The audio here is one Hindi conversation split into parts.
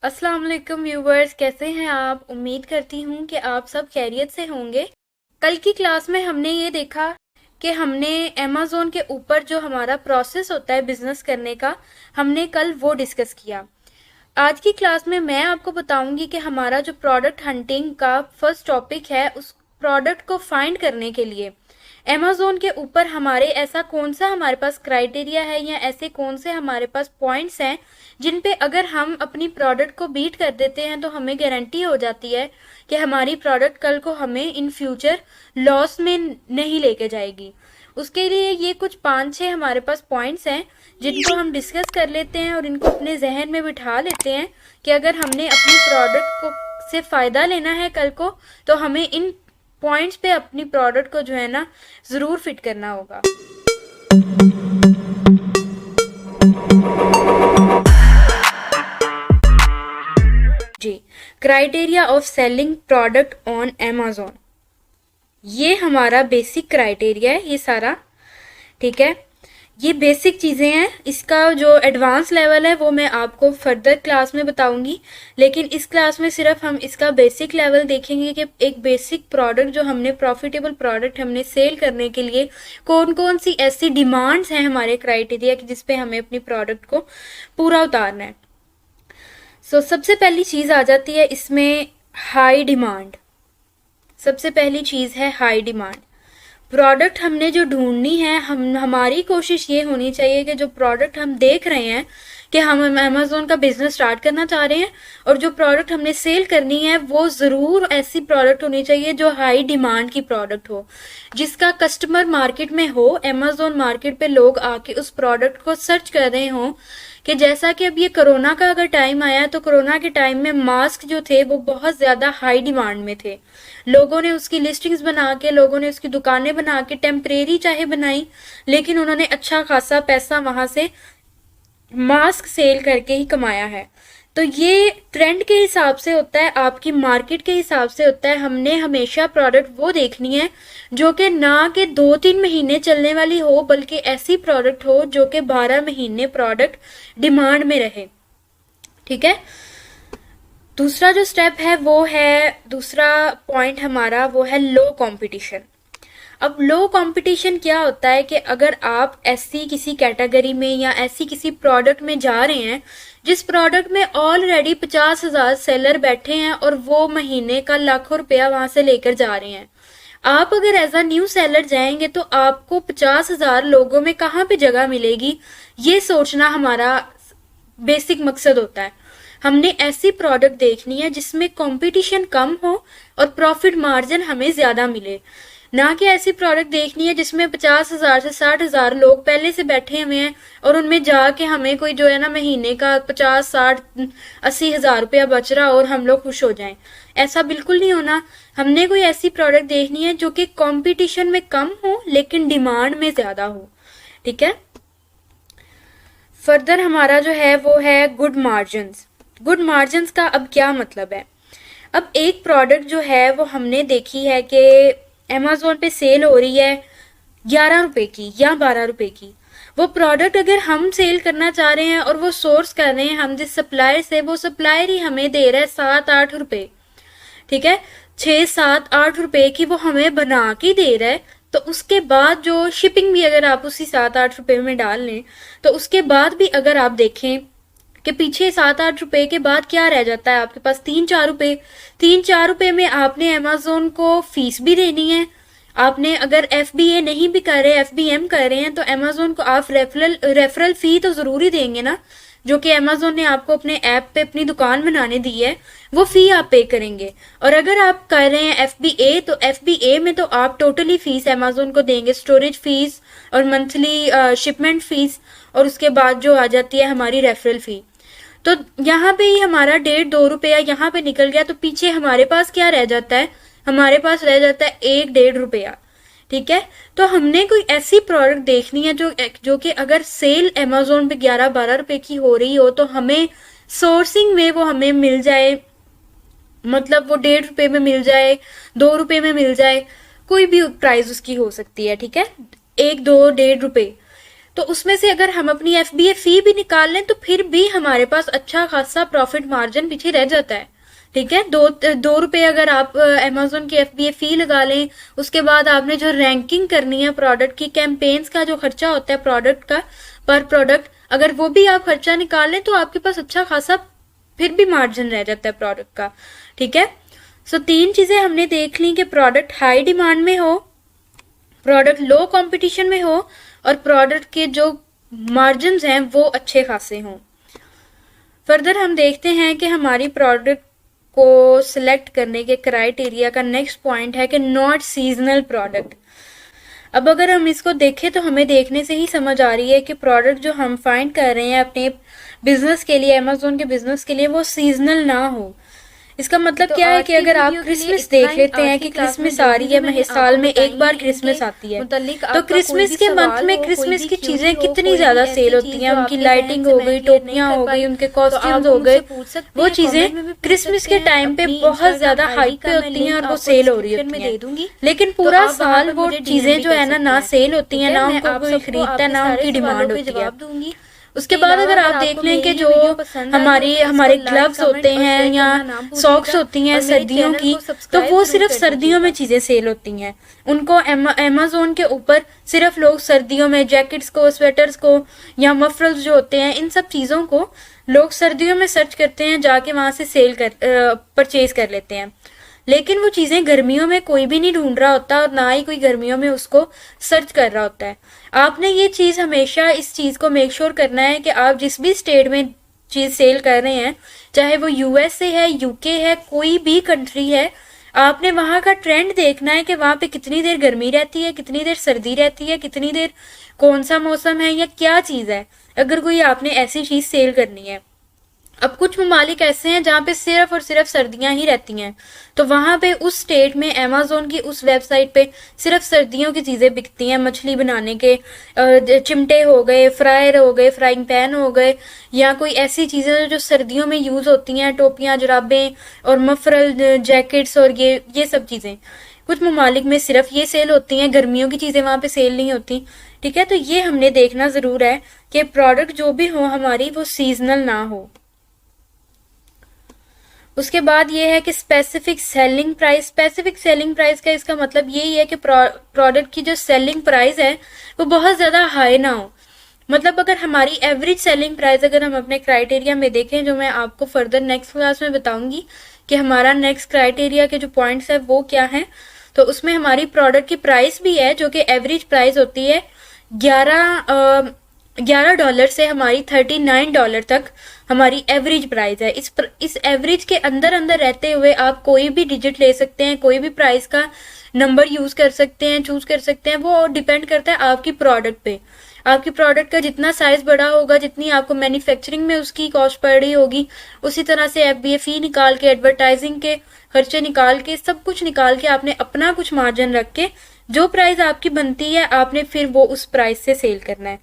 अस्सलाम वालेकुम व्यूवर्स, कैसे हैं आप। उम्मीद करती हूँ कि आप सब खैरियत से होंगे। कल की क्लास में हमने ये देखा कि हमने अमेज़ोन के ऊपर जो हमारा प्रोसेस होता है बिजनेस करने का, हमने कल वो डिस्कस किया। आज की क्लास में मैं आपको बताऊंगी कि हमारा जो प्रोडक्ट हंटिंग का फर्स्ट टॉपिक है, उस प्रोडक्ट को फाइंड करने के लिए अमेज़ोन के ऊपर हमारे ऐसा कौन सा हमारे पास क्राइटेरिया है या ऐसे कौन से हमारे पास पॉइंट्स हैं जिन पे अगर हम अपनी प्रोडक्ट को बीट कर देते हैं तो हमें गारंटी हो जाती है कि हमारी प्रोडक्ट कल को हमें इन फ्यूचर लॉस में नहीं लेके जाएगी। उसके लिए ये कुछ 5-6 हमारे पास पॉइंट्स हैं जिनको हम डिस्कस कर लेते हैं और इनको अपने जहन में बिठा लेते हैं कि अगर हमने अपनी प्रोडक्ट को से फायदा लेना है कल को, तो हमें इन पॉइंट्स पे अपनी प्रोडक्ट को जो है ना जरूर फिट करना होगा। जी, criteria of selling product on Amazon, ये हमारा बेसिक क्राइटेरिया है ये सारा। ठीक है, ये बेसिक चीज़ें हैं। इसका जो एडवांस लेवल है वो मैं आपको फर्दर क्लास में बताऊंगी, लेकिन इस क्लास में सिर्फ हम इसका बेसिक लेवल देखेंगे कि एक बेसिक प्रोडक्ट जो हमने प्रॉफिटेबल प्रोडक्ट हमने सेल करने के लिए कौन कौन सी ऐसी डिमांड्स हैं हमारे क्राइटेरिया की जिसपे हमें अपनी प्रोडक्ट को पूरा उतारना है। सबसे पहली चीज़ आ जाती है इसमें हाई डिमांड। सबसे पहली चीज़ है हाई डिमांड। प्रोडक्ट हमने जो ढूंढनी है, हमारी कोशिश ये होनी चाहिए कि जो प्रोडक्ट हम देख रहे हैं कि हम अमेज़ॉन का बिजनेस स्टार्ट करना चाह रहे हैं और जो प्रोडक्ट हमने सेल करनी है वो ज़रूर ऐसी प्रोडक्ट होनी चाहिए जो हाई डिमांड की प्रोडक्ट हो, जिसका कस्टमर मार्केट में हो। अमेज़ॉन मार्केट पे लोग आके उस प्रोडक्ट को सर्च कर रहे हों कि जैसा कि अब ये कोरोना का अगर टाइम आया तो कोरोना के टाइम में मास्क जो थे वो बहुत ज़्यादा हाई डिमांड में थे। लोगों ने उसकी लिस्टिंग्स बना के, लोगों ने उसकी दुकानें बना के, टेम्परेरी चाहे बनाई, लेकिन उन्होंने अच्छा खासा पैसा वहां से मास्क सेल करके ही कमाया है। तो ये ट्रेंड के हिसाब से होता है, आपकी मार्केट के हिसाब से होता है। हमने हमेशा प्रोडक्ट वो देखनी है जो कि ना कि 2-3 महीने चलने वाली हो, बल्कि ऐसी प्रोडक्ट हो जो कि 12 महीने प्रोडक्ट डिमांड में रहे। ठीक है, दूसरा जो स्टेप है वो है, दूसरा पॉइंट हमारा वो है लो कंपटीशन। अब लो कंपटीशन क्या होता है कि अगर आप ऐसी किसी कैटेगरी में या ऐसी किसी प्रोडक्ट में जा रहे हैं जिस प्रोडक्ट में ऑलरेडी 50,000 सेलर बैठे हैं और वो महीने का लाखों रुपया वहां से लेकर जा रहे हैं, आप अगर एज अ न्यू सेलर जाएंगे तो आपको 50,000 लोगों में कहाँ पे जगह मिलेगी, ये सोचना हमारा बेसिक मकसद होता है। हमने ऐसी प्रोडक्ट देखनी है जिसमें कंपटीशन कम हो और प्रॉफिट मार्जिन हमें ज्यादा मिले, ना कि ऐसी प्रोडक्ट देखनी है जिसमें 50,000 से 60,000 लोग पहले से बैठे हुए हैं और उनमें जाके हमें कोई जो है ना महीने का 50-60-80,000 रुपया बच रहा हो और हम लोग खुश हो जाएं। ऐसा बिल्कुल नहीं होना। हमने कोई ऐसी प्रोडक्ट देखनी है जो कि कंपटीशन में कम हो लेकिन डिमांड में ज्यादा हो। ठीक है, फर्दर हमारा जो है वो है गुड मार्जिन्स। गुड मार्जिन्स का अब क्या मतलब है। अब एक प्रोडक्ट जो है वो हमने देखी है कि अमेज़ॉन पे सेल हो रही है 11 रुपए की या 12 रुपए की। वो प्रोडक्ट अगर हम सेल करना चाह रहे हैं और वो सोर्स कर रहे हैं हम जिस सप्लायर से, वो सप्लायर ही हमें दे रहा है 7-8 रुपए। ठीक है, 6-7-8 रुपए की वो हमें बना के दे रहा है, तो उसके बाद जो शिपिंग भी अगर आप उसी 7-8 रुपए में डाल लें तो उसके बाद भी अगर आप देखें कि पीछे 7-8 रुपए के बाद क्या रह जाता है आपके पास 3-4 रुपए। 3-4 रुपए में आपने अमेज़ॉन को फीस भी देनी है। आपने अगर FBA नहीं भी कर रहे, FBM कर रहे हैं, तो अमेज़ॉन को आप रेफरल फी तो जरूर ही देंगे ना, जो कि अमेज़ॉन ने आपको अपने ऐप पे अपनी दुकान बनाने दी है, वो फी आप पे करेंगे। और अगर आप कर रहे हैं FBA, तो FBA में तो आप टोटली फीस अमेज़ॉन को देंगे, स्टोरेज फीस और मंथली शिपमेंट फीस, और उसके बाद जो आ जाती है हमारी रेफरल फी। तो यहाँ पे ही हमारा 1.5-2 रुपया यहाँ पे निकल गया, तो पीछे हमारे पास क्या रह जाता है, हमारे पास रह जाता है 1-1.5 रुपया। ठीक है, तो हमने कोई ऐसी प्रोडक्ट देखनी है जो कि अगर सेल अमेज़ॉन पे 11-12 रुपए की हो रही हो तो हमें सोर्सिंग में वो हमें मिल जाए, मतलब वो 1.5 रुपए में मिल जाए, 2 रुपए में मिल जाए, कोई भी प्राइस उसकी हो सकती है। ठीक है, 1-2-1.5 रुपए। तो उसमें से अगर हम अपनी FBA फी भी निकाल लें तो फिर भी हमारे पास अच्छा खासा प्रॉफिट मार्जिन पीछे रह जाता है। ठीक है, 2 रुपए अगर आप अमेजोन की FBA फी लगा लें, उसके बाद आपने जो रैंकिंग करनी है प्रोडक्ट की, कैंपेन्स का जो खर्चा होता है प्रोडक्ट का पर प्रोडक्ट, अगर वो भी आप खर्चा निकाल लें तो आपके पास अच्छा खासा फिर भी मार्जिन रह जाता है प्रोडक्ट का। ठीक है, सो 3 चीजें हमने देख ली कि प्रोडक्ट हाई डिमांड में हो, प्रोडक्ट लो कंपटीशन में हो, और प्रोडक्ट के जो मार्जिन्स हैं वो अच्छे खासे हों। फर्दर हम देखते हैं कि हमारी प्रोडक्ट को सिलेक्ट करने के क्राइटेरिया का नेक्स्ट पॉइंट है कि नॉट सीजनल प्रोडक्ट। अब अगर हम इसको देखें तो हमें देखने से ही समझ आ रही है कि प्रोडक्ट जो हम फाइंड कर रहे हैं अपने बिजनेस के लिए, अमेजोन के बिजनेस के लिए, वो सीजनल ना हो। इसका मतलब क्या है कि अगर आप क्रिसमस देख लेते हैं कि क्रिसमस आ रही है, साल में एक बार क्रिसमस आती है, तो क्रिसमस के मंथ में क्रिसमस की चीजें कितनी ज्यादा सेल होती हैं, उनकी लाइटिंग हो गई, टोपियां हो गई, उनके कॉस्ट्यूम्स हो गए, वो चीजें क्रिसमस के टाइम पे बहुत ज्यादा हाइप पे होती हैं और वो सेल हो रही होती हैं। लेकिन पूरा साल वो चीजें जो है ना सेल होती हैं, ना उनको कोई खरीदता है, ना उनकी डिमांड होती है। उसके बाद अगर आप देख लें कि जो हमारे ग्लव्स होते हैं या सॉक्स होती हैं सर्दियों की, तो वो सिर्फ सर्दियों में चीजें सेल होती हैं। उनको अमेजोन के ऊपर सिर्फ लोग सर्दियों में जैकेट्स को, स्वेटर्स को या मफरल्स जो होते हैं, इन सब चीजों को लोग सर्दियों में सर्च करते हैं, जाके वहां से परचेज कर लेते हैं। लेकिन वो चीजें गर्मियों में कोई भी नहीं ढूंढ रहा होता और ना ही कोई गर्मियों में उसको सर्च कर रहा होता है। आपने ये चीज हमेशा इस चीज को मेक श्योर करना है कि आप जिस भी स्टेट में चीज सेल कर रहे हैं, चाहे वो USA है, UK है, कोई भी कंट्री है, आपने वहां का ट्रेंड देखना है कि वहां पे कितनी देर गर्मी रहती है, कितनी देर सर्दी रहती है, कितनी देर कौन सा मौसम है या क्या चीज है, अगर कोई आपने ऐसी चीज सेल करनी है। अब कुछ ममालिक ऐसे हैं जहाँ पे सिर्फ और सिर्फ सर्दियां ही रहती हैं, तो वहां पे उस स्टेट में अमेजोन की उस वेबसाइट पे सिर्फ सर्दियों की चीजें बिकती हैं। मछली बनाने के चिमटे हो गए, फ्रायर हो गए, फ्राइंग पैन हो गए, या कोई ऐसी चीजें जो सर्दियों में यूज होती हैं, टोपियां, जुराबें और मफरल, जैकेट्स और ये सब चीजें कुछ ममालिक में सिर्फ ये सेल होती हैं, गर्मियों की चीजें वहां पे सेल नहीं होती। ठीक है, तो ये हमने देखना जरूर है कि प्रोडक्ट जो भी हो हमारी वो सीजनल ना हो। उसके बाद ये है कि specific selling price. Specific selling price का इसका मतलब यही है कि प्रोडक्ट की जो सेलिंग प्राइस है वो बहुत ज्यादा हाई ना हो। मतलब अगर हमारी एवरेज सेलिंग प्राइस अगर हम अपने क्राइटेरिया में देखें, जो मैं आपको फर्दर नेक्स्ट क्लास में बताऊंगी कि हमारा नेक्स्ट क्राइटेरिया के जो पॉइंट्स है वो क्या है, तो उसमें हमारी प्रोडक्ट की प्राइस भी है जो कि एवरेज प्राइस होती है $11 से हमारी $39 तक हमारी एवरेज प्राइस है। इस एवरेज के अंदर अंदर रहते हुए आप कोई भी डिजिट ले सकते हैं, कोई भी प्राइस का नंबर यूज कर सकते हैं, चूज कर सकते हैं। वो डिपेंड करता है आपकी प्रोडक्ट पे। आपकी प्रोडक्ट का जितना साइज बड़ा होगा, जितनी आपको मैन्युफैक्चरिंग में उसकी कॉस्ट पड़ रही होगी, उसी तरह से FBA फी निकाल के, एडवर्टाइजिंग के खर्चे निकाल के, सब कुछ निकाल के आपने अपना कुछ मार्जिन रख के जो प्राइस आपकी बनती है आपने फिर वो उस प्राइस से सेल करना है।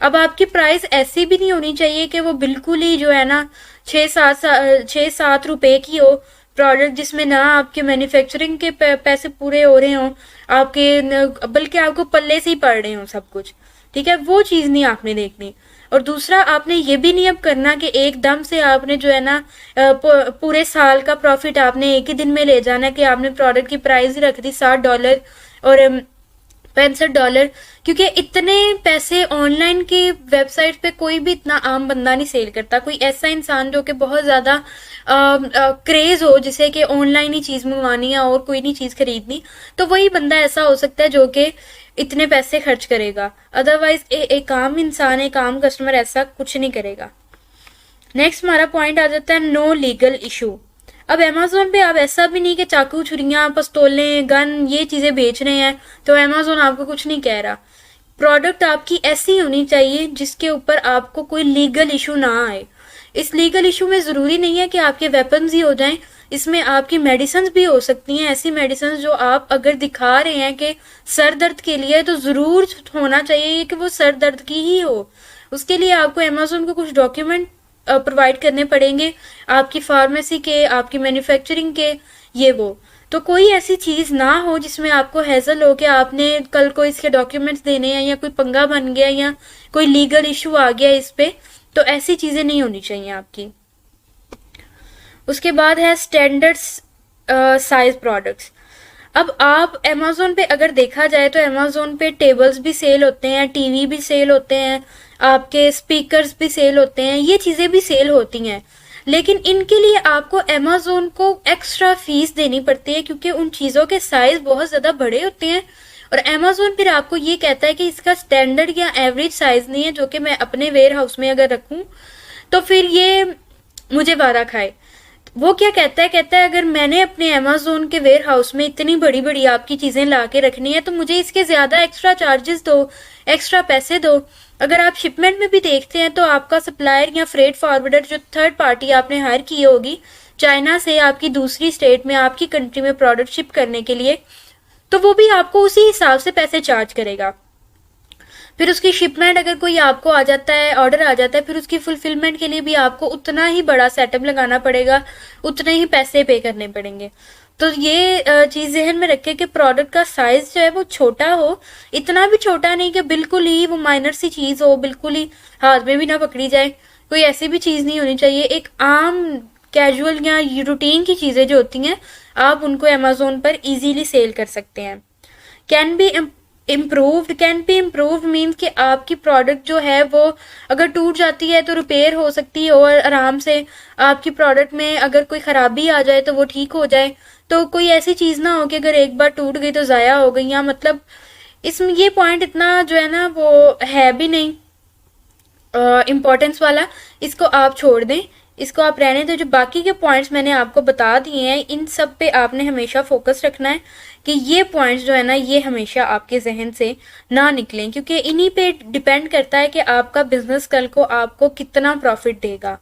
अब आपकी प्राइस ऐसी भी नहीं होनी चाहिए कि वो बिल्कुल ही जो है ना 6-7 रुपए की हो प्रोडक्ट, जिसमें ना आपके मैन्युफैक्चरिंग के पैसे पूरे हो रहे हो आपके, बल्कि आपको पल्ले से ही पड़ रहे हो सब कुछ। ठीक है, वो चीज नहीं आपने देखनी। और दूसरा, आपने ये भी नहीं अब करना कि एकदम से आपने जो है ना पूरे साल का प्रॉफिट आपने एक ही दिन में ले जाना, कि आपने प्रोडक्ट की प्राइस ही रख दी $60 और $65, क्योंकि इतने पैसे ऑनलाइन की वेबसाइट पे कोई भी इतना आम बंदा नहीं सेल करता। कोई ऐसा इंसान जो कि बहुत ज्यादा क्रेज हो, जिसे कि ऑनलाइन ही चीज मंगवानी है और कोई नहीं चीज खरीदनी, तो वही बंदा ऐसा हो सकता है जो कि इतने पैसे खर्च करेगा। अदरवाइज एक आम इंसान, एक आम कस्टमर ऐसा कुछ नहीं करेगा। नेक्स्ट हमारा पॉइंट आ जाता है नो लीगल इशू। अब अमेजोन पे आप ऐसा भी नहीं कि चाकू, छुरियां, पिस्तौलें, गन, ये चीजें बेच रहे हैं तो अमेजोन आपको कुछ नहीं कह रहा। प्रोडक्ट आपकी ऐसी होनी चाहिए जिसके ऊपर आपको कोई लीगल इशू ना आए। इस लीगल इशू में जरूरी नहीं है कि आपके वेपन्स ही हो जाएं, इसमें आपकी मेडिसिन भी हो सकती हैं। ऐसी मेडिसिन जो आप अगर दिखा रहे हैं कि सर दर्द के लिए, तो जरूर होना चाहिए कि वो सर दर्द की ही हो। उसके लिए आपको अमेजोन को कुछ डॉक्यूमेंट प्रोवाइड करने पड़ेंगे, आपकी फार्मेसी के, आपकी मैन्युफैक्चरिंग के, ये वो। तो कोई ऐसी चीज़ ना हो जिसमें आपको हैजल हो कि आपने कल को इसके डॉक्यूमेंट्स देने हैं या कोई पंगा बन गया या कोई लीगल इशू आ गया इस पे, तो ऐसी चीज़ें नहीं होनी चाहिए आपकी। उसके बाद है स्टैंडर्ड्स साइज प्रोडक्ट्स। अब आप अमेज़ोन पे अगर देखा जाए तो अमेज़ोन पे टेबल्स भी सेल होते हैं, टीवी भी सेल होते हैं, आपके स्पीकर्स भी सेल होते हैं, ये चीज़ें भी सेल होती हैं, लेकिन इनके लिए आपको अमेज़ोन को एक्स्ट्रा फीस देनी पड़ती है क्योंकि उन चीज़ों के साइज बहुत ज़्यादा बड़े होते हैं और अमेज़ोन फिर आपको ये कहता है कि इसका स्टैंडर्ड या एवरेज साइज नहीं है जो कि मैं अपने वेयर हाउस में अगर रखूं तो फिर ये मुझे वारा खाए। वो क्या कहता है अगर मैंने अपने अमेज़ोन के वेयर हाउस में इतनी बड़ी बड़ी आपकी चीजें ला के रखनी है तो मुझे इसके ज्यादा एक्स्ट्रा चार्जेस दो, एक्स्ट्रा पैसे दो। अगर आप शिपमेंट में भी देखते हैं तो आपका सप्लायर या फ्रेट फॉरवर्डर जो थर्ड पार्टी आपने हायर की होगी चाइना से आपकी दूसरी स्टेट में आपकी कंट्री में प्रोडक्ट शिप करने के लिए, तो वो भी आपको उसी हिसाब से पैसे चार्ज करेगा। फिर उसकी शिपमेंट अगर कोई आपको आ जाता है, ऑर्डर आ जाता है, फिर उसकी फुलफिलमेंट के लिए भी आपको उतना ही बड़ा सेटअप लगाना पड़ेगा, उतने ही पैसे पे करने पड़ेंगे। तो ये चीज ध्यान में रखें कि प्रोडक्ट का साइज जो है वो छोटा हो, इतना भी छोटा नहीं कि बिल्कुल ही वो माइनर सी चीज हो, बिल्कुल ही हाथ में भी ना पकड़ी जाए, कोई ऐसी भी चीज नहीं होनी चाहिए। एक आम कैजुअल या रूटीन की चीजें जो होती हैं आप उनको अमेज़ोन पर इजीली सेल कर सकते हैं। कैन बी इम्प्रूव्ड मीन्स कि आपकी प्रोडक्ट जो है वो अगर टूट जाती है तो रिपेयर हो सकती है और आराम से आपकी प्रोडक्ट में अगर कोई खराबी आ जाए तो वो ठीक हो जाए। तो कोई ऐसी चीज ना हो कि अगर एक बार टूट गई तो जाया हो गई, या मतलब इसमें ये पॉइंट इतना जो है ना वो है भी नहीं इम्पोर्टेंस वाला, इसको आप छोड़ दें, इसको आप रहने दो। जो बाकी के पॉइंट्स मैंने आपको बता दिए हैं इन सब पे आपने हमेशा फोकस रखना है कि ये पॉइंट्स जो है ना ये हमेशा आपके जहन से ना निकलें, क्योंकि इन्हीं पे डिपेंड करता है कि आपका बिजनेस कल को आपको कितना प्रॉफिट देगा।